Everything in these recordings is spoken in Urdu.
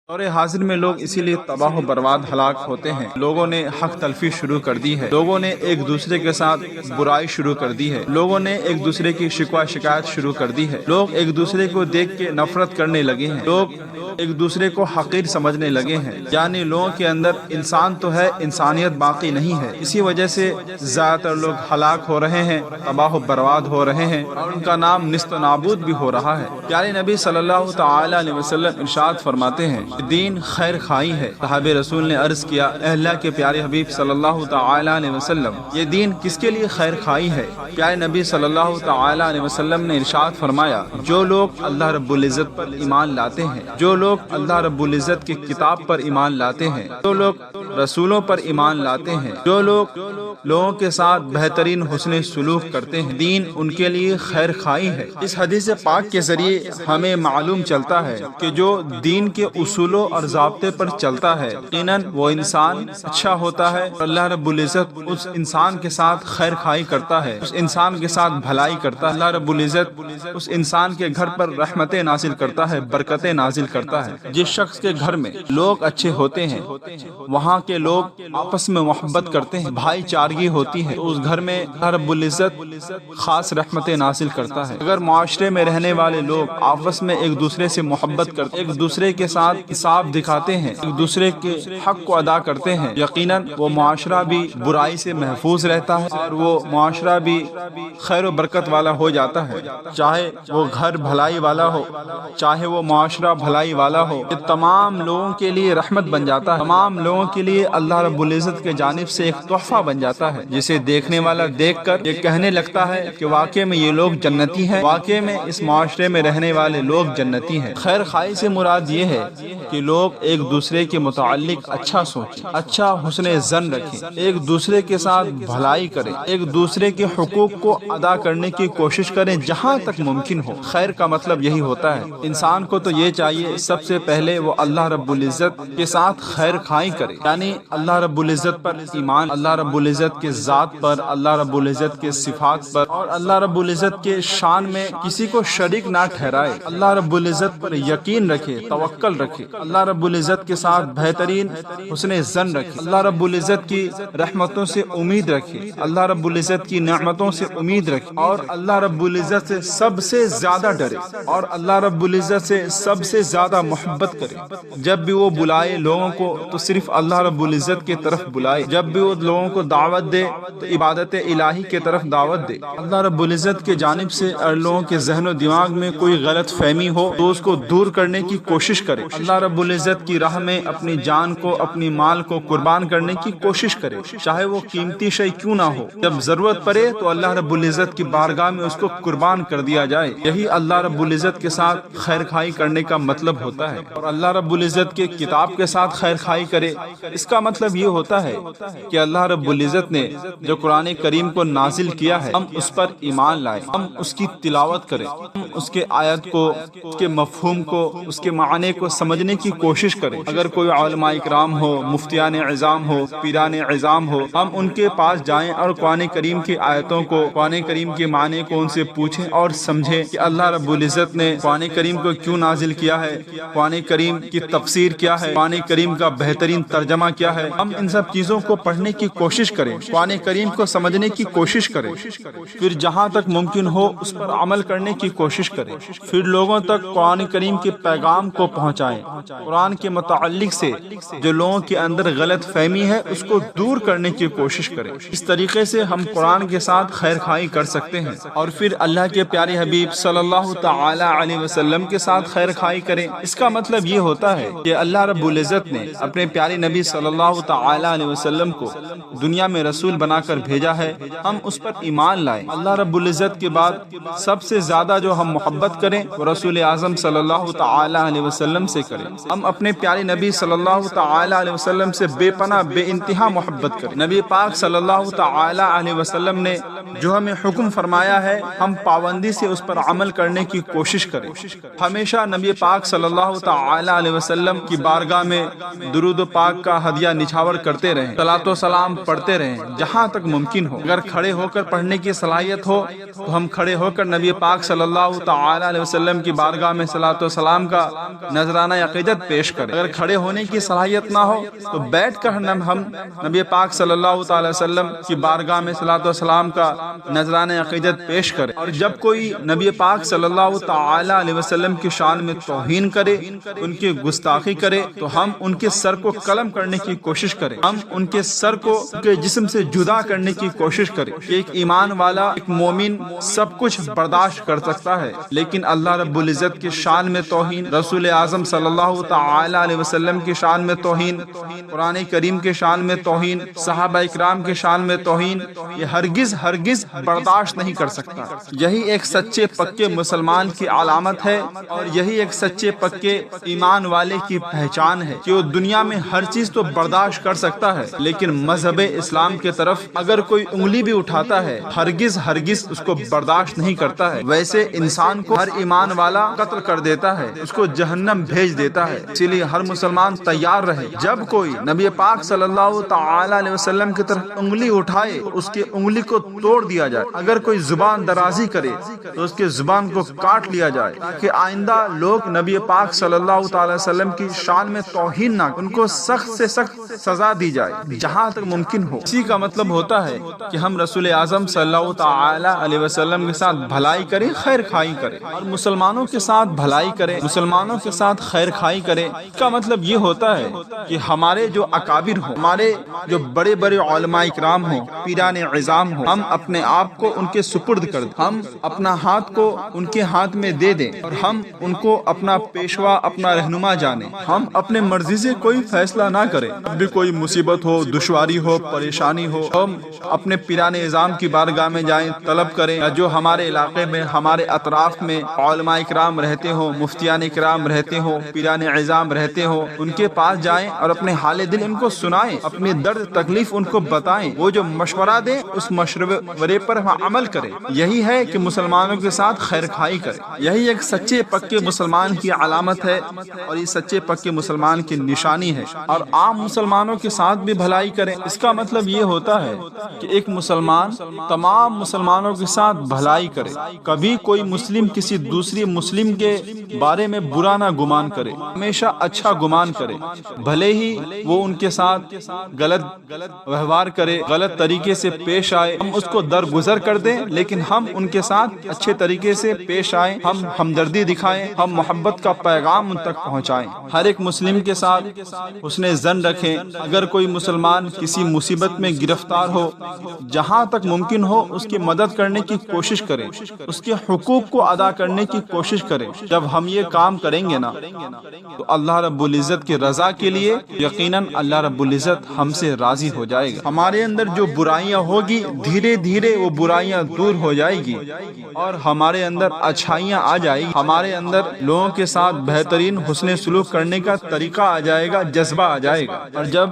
دور حاضر میں لوگ اسی لیے تباہ و برباد ہلاک ہوتے ہیں۔ لوگوں نے حق تلفی شروع کر دی ہے، لوگوں نے ایک دوسرے کے ساتھ برائی شروع کر دی ہے، لوگوں نے ایک دوسرے کی شکوہ شکایت شروع کر دی ہے، لوگ ایک دوسرے کو دیکھ کے نفرت کرنے لگے ہیں، لوگ ایک دوسرے کو حقیر سمجھنے لگے ہیں، یعنی لوگوں کے اندر انسان تو ہے، انسانیت باقی نہیں ہے۔ اسی وجہ سے زیادہ تر لوگ ہلاک ہو رہے ہیں، تباہ و برباد ہو رہے ہیں، اور ان کا نام نیست و نابود بھی ہو رہا ہے۔ پیارے نبی صلی اللہ تعالی علیہ وسلم ارشاد فرماتے ہیں، دین خیر خواہی ہے۔ صحابہ رسول نے عرض کیا، اے اللہ کے پیارے حبیب صلی اللہ تعالی علیہ وسلم، یہ دین کس کے لیے خیر خواہی ہے؟ پیارے نبی صلی اللہ تعالی علیہ وسلم نے ارشاد فرمایا، جو لوگ اللہ رب العزت پر ایمان لاتے ہیں، جو لوگ اللہ رب العزت کی کتاب پر ایمان لاتے ہیں، جو لوگ رسولوں پر ایمان لاتے ہیں، جو لوگ لوگوں کے ساتھ بہترین حسن سلوک کرتے ہیں، دین ان کے لیے خیر خواہی ہے۔ اس حدیث پاک کے ذریعے ہمیں معلوم چلتا ہے کہ جو دین کے اصولوں اور ضابطے پر چلتا ہے، یقیناً وہ انسان اچھا ہوتا ہے، اور اللہ رب العزت اس انسان کے ساتھ خیر خواہی کرتا ہے، اس انسان کے ساتھ بھلائی کرتا ہے۔ اللہ رب العزت اس انسان کے گھر پر رحمتیں نازل کرتا ہے، برکتیں نازل کرتا ہے۔ جس شخص کے گھر میں لوگ اچھے ہوتے ہیں، وہاں کے لوگ آپس میں محبت کرتے ہیں، بھائی چارگی ہوتی ہے، تو اس گھر میں اللہ رب العزت خاص رحمتیں نازل کرتا ہے۔ اگر معاشرے میں رہنے والے لوگ آپس میں ایک دوسرے سے محبت کرتے، ایک دوسرے کے ساتھ انصاف دکھاتے ہیں، ایک دوسرے کے حق کو ادا کرتے ہیں، یقیناً وہ معاشرہ بھی برائی سے محفوظ رہتا ہے، اور وہ معاشرہ بھی خیر و برکت والا ہو جاتا ہے۔ چاہے وہ گھر بھلائی والا ہو، چاہے وہ معاشرہ بھلائی والا ہو، یہ تمام لوگوں کے لیے رحمت بن جاتا ہے، تمام لوگوں کے لیے اللہ رب العزت کے جانب سے ایک تحفہ بن جاتا ہے، جسے دیکھنے والا دیکھ کر یہ کہنے لگتا ہے کہ واقعی میں یہ لوگ جنتی ہیں، واقعی میں اس معاشرے میں رہنے والے لوگ جنتی ہیں۔ خیر خواہی سے مراد یہ ہے کہ لوگ ایک دوسرے کے متعلق اچھا سوچیں، اچھا حسن ظن رکھیں، ایک دوسرے کے ساتھ بھلائی کریں، ایک دوسرے کے حقوق کو ادا کرنے کی کوشش کریں جہاں تک ممکن ہو۔ خیر کا مطلب یہی ہوتا ہے۔ انسان کو تو یہ چاہیے سب سے پہلے وہ اللہ رب العزت کے ساتھ خیر خواہی کرے، یعنی اللہ رب العزت پر ایمان، اللہ رب العزت کے ذات پر، اللہ رب العزت کے صفات پر، اور اللہ رب العزت کے شان میں کسی کو شریک نہ ٹھہرائے، اللہ رب العزت پر یقین رکھے، توکل رکھے، اللہ رب العزت کے ساتھ بہترین حسن ظن رکھے، اللہ رب العزت کی رحمتوں سے امید رکھے، اللہ رب العزت کی نعمتوں سے امید رکھے، اور اللہ رب العزت سے سب سے زیادہ ڈرے، اور اللہ رب العزت سے سب سے زیادہ محبت کرے۔ جب بھی وہ بلائے لوگوں کو تو صرف اللہ رب العزت کی طرف بلائے، جب بھی وہ لوگوں کو دعوت دے تو عبادت الہی کی طرف دعوت دے۔ اللہ رب العزت کے جانب سے اگر لوگوں کے ذہن و دماغ میں کوئی غلط فہمی ہو تو اس کو دور کرنے کی کوشش کرے، اللہ رب العزت کی راہ میں اپنی جان کو، اپنی مال کو قربان کرنے کی کوشش کرے، چاہے وہ قیمتی شے کیوں نہ ہو۔ جب ضرورت پڑے تو اللہ رب العزت کی بارگاہ میں اس کو قربان کر دیا جائے۔ یہی اللہ رب العزت کے ساتھ خیر خواہی کرنے کا مطلب ہوتا ہے۔ اور اللہ رب العزت کے کتاب کے ساتھ خیر خواہی کرے، اس کا مطلب یہ ہوتا ہے کہ اللہ رب العزت نے جو قرآن کریم کو نازل کیا ہے، ہم اس پر ایمان لائیں، ہم اس کی تلاوت کریں، ہم اس کے آیت کو، اس کے مفہوم کو، اس کے معنی کو سمجھنے کی کوشش کریں۔ اگر کوئی علماء اکرام ہو، مفتیان اعظام ہو، پیران اعظام ہو، ہم ان کے پاس جائیں اور قرآن کریم کی آیتوں کو، قرآن کریم کے معنی کو ان سے پوچھیں اور سمجھیں کہ اللہ رب العزت نے قرآن کریم کو کیوں نازل کیا ہے، قرآن کریم کی تفسیر کیا ہے، قرآن کریم کا بہترین ترجمہ کیا ہے۔ ہم ان سب چیزوں کو پڑھنے کی کوشش کریں، قرآن کریم کو سمجھنے کی کوشش کریں، پھر جہاں تک ممکن ہو اس پر عمل کرنے کی کوشش کریں، پھر لوگوں تک قرآن کریم کے پیغام کو پہنچائیں، قرآن کے متعلق سے جو لوگوں کے اندر غلط فہمی ہے اس کو دور کرنے کی کوشش کریں۔ اس طریقے سے ہم قرآن کے ساتھ خیر خواہی کر سکتے ہیں، اور پھر اللہ کے پیارے حبیب صلی اللہ تعالی علیہ وسلم کے ساتھ خیر خواہی کریں۔ اس کا مطلب یہ ہوتا ہے کہ اللہ رب العزت نے اپنے پیارے نبی صلی اللہ تعالی علیہ وسلم کو دنیا میں رسول بنا کر بھیجا ہے، ہم اس پر ایمان لائیں۔ اللہ رب العزت کے بعد سب سے زیادہ جو ہم محبت کریں وہ رسول اعظم صلی اللہ تعالی علیہ وسلم سے کریں۔ ہم اپنے پیارے نبی صلی اللہ تعالی علیہ وسلم سے بے پناہ بے انتہا محبت کریں۔ نبی پاک صلی اللہ تعالی علیہ وسلم نے جو ہمیں حکم فرمایا ہے ہم پابندی سے اس پر عمل کرنے کی کوشش کریں۔ ہمیشہ نبی پاک صلی اللہ تعالی علیہ وسلم کی بارگاہ میں درود و پاک کا ہدیہ نچھاور کرتے رہیں، صلاۃ و سلام پڑھتے رہیں۔ ہیں جہاں تک ممکن ہو۔ اگر کھڑے ہو کر پڑھنے کی صلاحیت ہو تو ہم کھڑے ہو کر نبی پاک صلی اللہ تعالی علیہ وسلم کی بارگاہ میں صلاۃ و سلام کا نذرانہ عقیدت پیش کریں۔ اگر کھڑے ہونے کی صلاحیت نہ ہو تو بیٹھ کر ہم نبی پاک صلی اللہ تعالی وسلم کی بارگاہ میں صلاۃ و سلام کا نذرانہ عقیدت پیش کریں۔ اور جب کوئی نبی پاک صلی اللہ تعالی علیہ وسلم کی شان میں توہین کرے، ان کی گستاخی کرے، تو ہم ان کے سر کو قلم کرنے کی کوشش کریں، ہم ان کے سر کو ان کے جسم سے جدا کرنے کی کوشش کریں۔ کہ ایک ایمان والا، ایک مومن سب کچھ برداشت کر سکتا ہے، لیکن اللہ رب العزت کی شان میں توہین، رسول اعظم صلی اللہ تعالی علیہ وسلم کی شان میں توہین، قرآن کریم کے شان میں توہین، صحابہ اکرام کے شان میں توہین، یہ ہرگز برداشت نہیں کر سکتا۔ یہی ایک سچے پکے مسلمان کی علامت ہے، اور یہی ایک سچے پکے ایمان والے کی پہچان ہے کہ وہ دنیا میں ہر چیز تو برداشت کر سکتا ہے، لیکن مذہب اسلام کی طرف اگر کوئی انگلی بھی اٹھاتا ہے ہرگز اس کو برداشت نہیں کرتا ہے۔ ویسے انسان کو ہر ایمان والا قتل کر دیتا ہے، اس کو جہنم بھیج دیتا ہے۔ اسی لیے ہر مسلمان تیار رہے، جب کوئی نبی پاک صلی اللہ تعالی علیہ وسلم کی طرف انگلی اٹھائے تو اس کی انگلی کو توڑ دیا جائے۔ اگر کوئی زبان درازی کرے تو اس کے زبان کو کاٹ لیا جائے، تاکہ آئندہ لوگ نبی پاک صلی اللہ تعالی وسلم کی شان میں توہین نہ، ان کو سخت سے سخت سزا دی جائے جہاں تک ممکن ہو۔ اسی کا مطلب ہوتا ہے کہ ہم رسول اعظم صلی اللہ تعالی علیہ وسلم کے ساتھ بھلائی کریں، خیر خائی کریں، اور مسلمانوں کے ساتھ بھلائی کریں، مسلمانوں کے ساتھ خیر خائی کریں۔ اس کا مطلب یہ ہوتا ہے کہ ہمارے جو اکابر ہوں، ہمارے جو بڑے بڑے علماء اکرام ہوں، پیران عظام ہوں، ہم اپنے آپ کو ان کے سپرد کر دیں، ہم اپنا ہاتھ کو ان کے ہاتھ میں دے دیں، اور ہم ان کو اپنا پیشوا، اپنا رہنما جانیں۔ ہم اپنے مرضی سے کوئی فیصلہ نہ کریں، جب بھی کوئی مصیبت ہو، دشواری ہو، پریشانی ہو، ہم اپنے پیران عظام کی بارگاہ میں جائیں، طلب کریں۔ جو ہمارے علاقے میں، ہمارے اطراف میں علماء اکرام رہتے ہوں، مفتیان اکرام رہتے ہوں، پیران عظام رہتے ہوں، ان کے پاس جائیں اور اپنے حال دل ان کو سنائیں، اپنی درد تکلیف ان کو بتائیں، وہ جو مشورہ دیں اس مشورے پر ہم عمل کریں۔ یہی ہے کہ مسلمانوں کے ساتھ خیر خائی کریں۔ یہی ایک سچے پکے مسلمان کی علامت ہے، اور یہ سچے پکے مسلمان کی نشانی ہے۔ اور عام مسلمانوں کے ساتھ بھی بھلائی کریں۔ اس کا مطلب یہ ہوتا ہے کہ ایک مسلمان تمام مسلمانوں کے ساتھ بھلائی کرے، کبھی کوئی مسلم کسی دوسری مسلم کے بارے میں برا نہ گمان کرے، ہمیشہ اچھا گمان کرے، بھلے ہی وہ ان کے ساتھ غلط ویوہار کرے، غلط طریقے سے پیش آئے، ہم اس کو درگزر کر دیں، لیکن ہم ان کے ساتھ اچھے طریقے سے پیش آئیں، ہم ہمدردی دکھائیں، ہم محبت کا پیغام ان تک پہنچائیں۔ ہر ایک مسلم کے ساتھ حسن ظن رکھیں۔ اگر کوئی مسلمان کسی مصیبت میں گرفتار ہو، جہاں تک ممکن ہو اس کی مدد کرنے کی کوشش کریں، اس کے حقوق کو ادا کرنے کی کوشش کریں۔ جب ہم یہ کام کریں گے نا تو اللہ رب العزت کی رضا کے لیے یقیناً اللہ رب العزت ہم سے راضی ہو جائے گا۔ ہمارے اندر جو برائیاں ہوگی دھیرے دھیرے وہ برائیاں دور ہو جائے گی، اور ہمارے اندر اچھائیاں آ جائے گی، ہمارے اندر لوگوں کے ساتھ بہترین حسن سلوک کرنے کا طریقہ آ جائے گا، جذبہ آ جائے گا۔ اور جب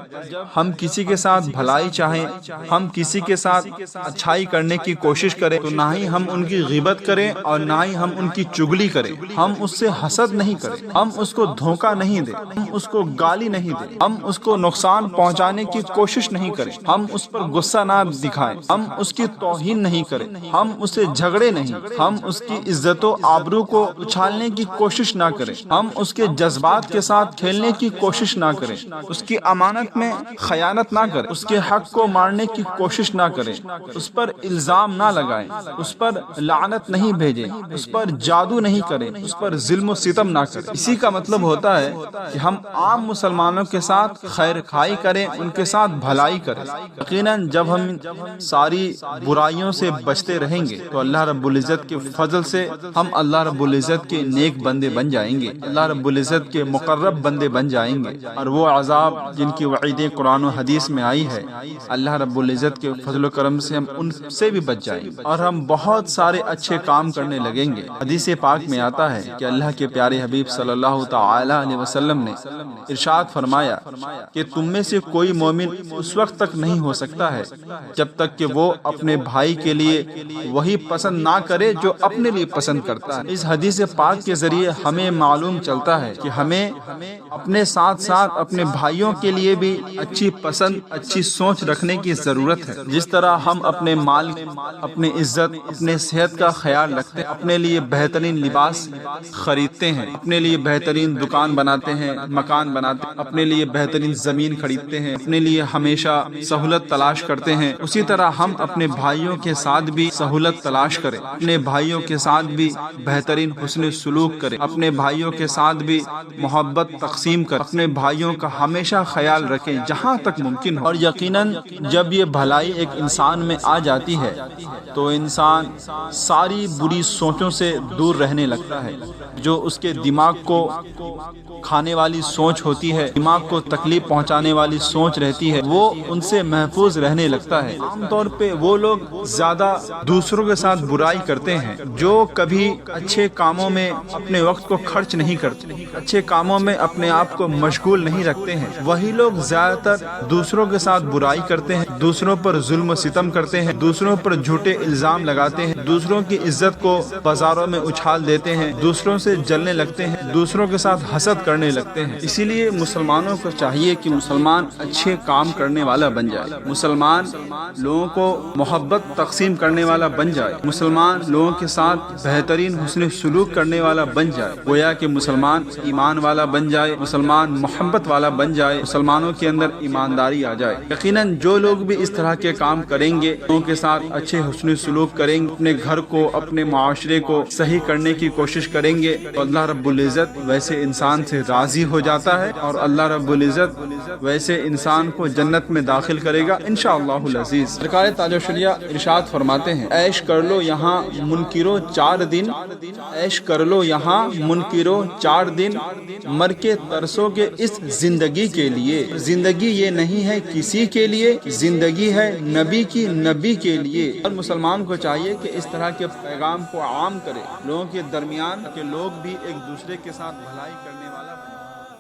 ہم کسی کے ساتھ بھلائی چاہیں، ہم کسی کے ساتھ اچھائی کرنے کی کوشش کریں، تو نہ ہی ہم ان کی غیبت کریں اور نہ ہی ہم ان کی چگلی کریں۔ ہم اس سے حسد نہیں کریں، ہم اس کو دھوکہ نہیں دیں، ہم اس کو گالی نہیں دیں، ہم اس کو نقصان پہنچانے کی کوشش نہیں کریں، ہم اس پر غصہ نہ دکھائیں، ہم اس کی توہین نہیں کریں، ہم اس سے جھگڑے نہیں، ہم اس کی عزت و آبرو کو اچھالنے کی کوشش نہ کریں، ہم اس کے جذبات کے ساتھ کھیلنے کی کوشش نہ کریں، اس کی امانت میں خیانت نہ کریں، اس کے حق کو مارنے کی کوشش نہ کریں، اس پر الزام نہ لگائیں، اس پر لعنت نہیں بھیجیں، اس پر جادو نہیں کریں، اس پر ظلم و ستم نہ کریں۔ اسی کا مطلب ہوتا ہے کہ ہم عام مسلمانوں کے ساتھ خیر خائی کریں، ان کے ساتھ بھلائی کریں۔ یقیناً جب ہم ساری برائیوں سے بچتے رہیں گے تو اللہ رب العزت کے فضل سے ہم اللہ رب العزت کے نیک بندے بن جائیں گے، اللہ رب العزت کے مقرب بندے بن جائیں گے، اور وہ عذاب جن کی وعیدیں قرآن و حدیث میں آئی ہے، اللہ رب العزت کے فضل و کرم سے ہم ان سے بھی بچ جائیں گے، اور ہم بہت سارے اچھے کام کرنے لگیں گے۔ حدیث پاک میں آتا ہے کہ اللہ کے پیارے حبیب صلی اللہ تعالی علیہ وسلم نے ارشاد فرمایا کہ تم میں سے کوئی مومن اس وقت تک نہیں ہو سکتا ہے جب تک کہ وہ اپنے بھائی کے لیے وہی پسند نہ کرے جو اپنے لیے پسند کرتا ہے۔ اس حدیث پاک کے ذریعے ہمیں معلوم چلتا ہے کہ ہمیں اپنے ساتھ ساتھ اپنے بھائیوں کے لیے بھی اچھی پسند، اچھی سوچ رکھنے کی ضرورت ہے۔ جس طرح ہم اپنے مال، اپنی عزت، اپنے صحت کا خیال رکھتے ہیں، اپنے لیے بہترین لباس خریدتے ہیں، اپنے لیے بہترین دکان بناتے ہیں، مکان بناتے ہیں، اپنے لیے بہترین زمین خریدتے ہیں، اپنے لیے ہمیشہ سہولت تلاش کرتے ہیں، اسی طرح ہم اپنے بھائیوں کے ساتھ بھی سہولت تلاش کریں، اپنے بھائیوں کے ساتھ بھی بہترین حسن سلوک کریں، اپنے بھائیوں کے ساتھ بھی محبت تقسیم کریں، اپنے بھائیوں کا ہمیشہ خیال رکھیں جہاں تک ممکن ہو۔ اور یقیناً جب یہ بھلائی ایک انسان میں آ جاتی ہے تو انسان ساری بری سوچوں سے دور رہنے لگتا ہے۔ جو اس کے دماغ کو کھانے والی سوچ ہوتی ہے، دماغ کو تکلیف پہنچانے والی سوچ رہتی ہے، وہ ان سے محفوظ رہنے لگتا ہے۔ عام طور پہ وہ لوگ زیادہ دوسروں کے ساتھ برائی کرتے ہیں جو کبھی اچھے کاموں میں اپنے وقت کو خرچ نہیں کرتے، اچھے کاموں میں اپنے آپ کو مشغول نہیں رکھتے ہیں، وہی لوگ زیادہ تر دوسروں کے ساتھ برائی کرتے ہیں، دوسروں پر ظلم و ستم کرتے ہیں، دوسروں پر جھوٹے الزام لگاتے ہیں، دوسروں کی عزت کو بازاروں میں اچھال دیتے ہیں، دوسروں سے جلنے لگتے ہیں، دوسروں کے ساتھ حسد کرنے لگتے ہیں۔ اسی لیے مسلمانوں کو چاہیے کہ مسلمان اچھے کام کرنے والا بن جائے، مسلمان لوگوں کو محبت تقسیم کرنے والا بن جائے، مسلمان لوگوں کے ساتھ بہترین حسن سلوک کرنے والا بن جائے، گویا کہ مسلمان ایمان والا بن جائے، مسلمان محبت والا بن جائے، مسلمانوں کے اندر ایمانداری آ جائے۔ یقیناً جو لوگ بھی اس طرح کے کام کریں گے، لوگوں کے ساتھ اچھے حسن سلوک کریں گے، اپنے گھر کو، اپنے معاشرے کو صحیح کرنے کی کوشش کریں گے، تو اللہ رب العزت ویسے انسان سے راضی ہو جاتا ہے اور اللہ رب العزت ویسے انسان کو جنت میں داخل کرے گا انشاءاللہ العزیز۔ سرکار تاج الشریعہ ارشاد فرماتے ہیں، عیش کر لو یہاں منکرو 4 دن، عیش کر لو یہاں منکرو 4 دن، مر کے ترسو کے اس زندگی کے لیے۔ زندگی یہ نہیں ہے کسی کے لیے، زندگی ہے نبی کی، نبی کے لیے۔ اور مسلمان کو چاہیے کہ اس طرح کے پیغام کو عام کرے لوگوں کے درمیان، کہ لوگ بھی ایک دوسرے کے ساتھ بھلائی کریں۔